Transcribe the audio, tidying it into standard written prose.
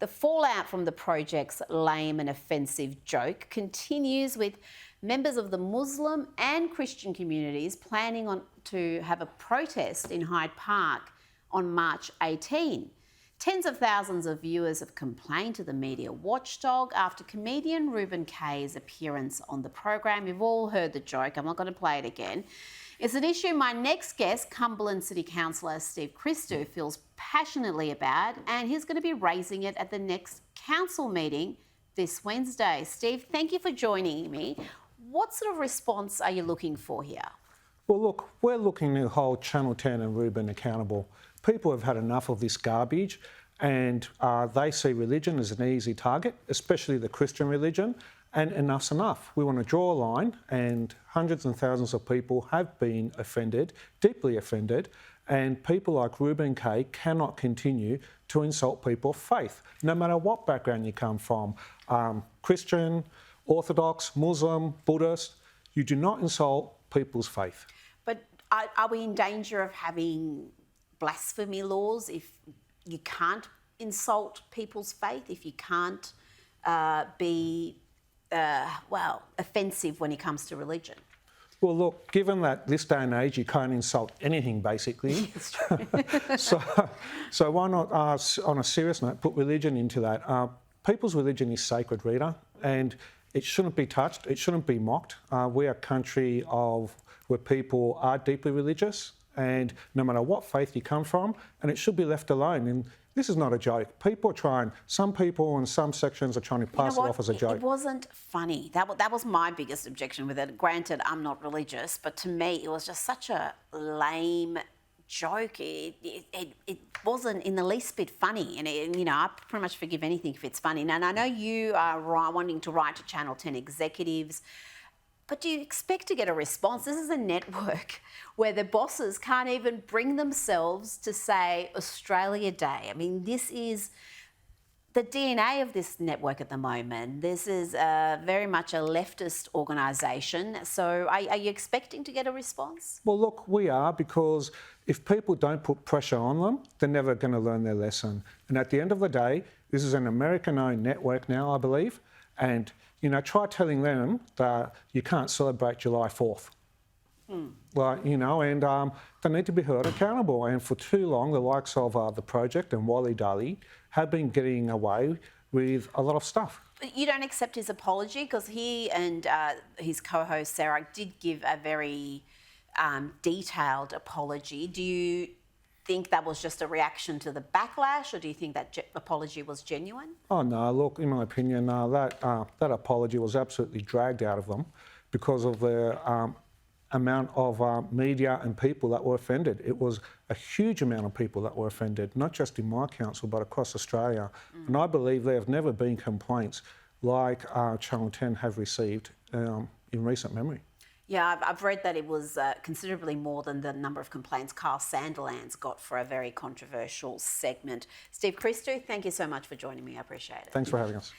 The fallout from the project's lame and offensive joke continues, with members of the Muslim and Christian communities planning to have a protest in Hyde Park on March 18. Tens of thousands of viewers have complained to the media watchdog after comedian Reuben Kaye's appearance on the program. You've all heard the joke. I'm not going to play it again. It's an issue my next guest, Cumberland City Councillor Steve Christou, feels passionately about, and he's going to be raising it at the next council meeting this Wednesday. Steve, thank you for joining me. What sort of response are you looking for here? Well, look, we're looking to hold Channel 10 and Reuben accountable. People have had enough of this garbage, and they see religion as an easy target, especially the Christian religion, and enough's enough. We want to draw a line, and hundreds and thousands of people have been offended, deeply offended, and people like Reuben Kaye cannot continue to insult people of faith, no matter what background you come from, Christian, Orthodox, Muslim, Buddhist. You do not insult people's faith. But are we in danger of having blasphemy laws if you can't insult people's faith, if you can't be offensive when it comes to religion? Well, look, given that this day and age you can't insult anything, basically, so why not, on a serious note, put religion into that? People's religion is sacred, Rita, and it shouldn't be touched, it shouldn't be mocked. We are a country where people are deeply religious, and no matter what faith you come from, and it should be left alone. And this is not a joke. Some people in some sections are trying to pass it off as a joke. It wasn't funny. That was my biggest objection with it. Granted, I'm not religious, but to me, it was just such a lame joke. It wasn't in the least bit funny. And, I pretty much forgive anything if it's funny. Now, and I know you are wanting to write to Channel 10 executives, but do you expect to get a response? This is a network where the bosses can't even bring themselves to say Australia Day. I mean, this is the DNA of this network at the moment. This is very much a leftist organisation. So are you expecting to get a response? Well, look, we are, because if people don't put pressure on them, they're never going to learn their lesson. And at the end of the day, this is an American-owned network now, I believe, and try telling them that you can't celebrate July 4th. Well, and they need to be held accountable. And for too long, the likes of The Project and Wally Daly have been getting away with a lot of stuff. You don't accept his apology, because he and his co-host Sarah did give a very detailed apology. Do you think that was just a reaction to the backlash, or do you think that apology was genuine? Oh no, look, in my opinion, that apology was absolutely dragged out of them because of the amount of media and people that were offended. It was a huge amount of people that were offended, not just in my council, but across Australia. And I believe there have never been complaints like Channel 10 have received in recent memory. Yeah, I've read that it was considerably more than the number of complaints Carl Sandilands got for a very controversial segment. Steve Christou, thank you so much for joining me. I appreciate it. Thanks for having us.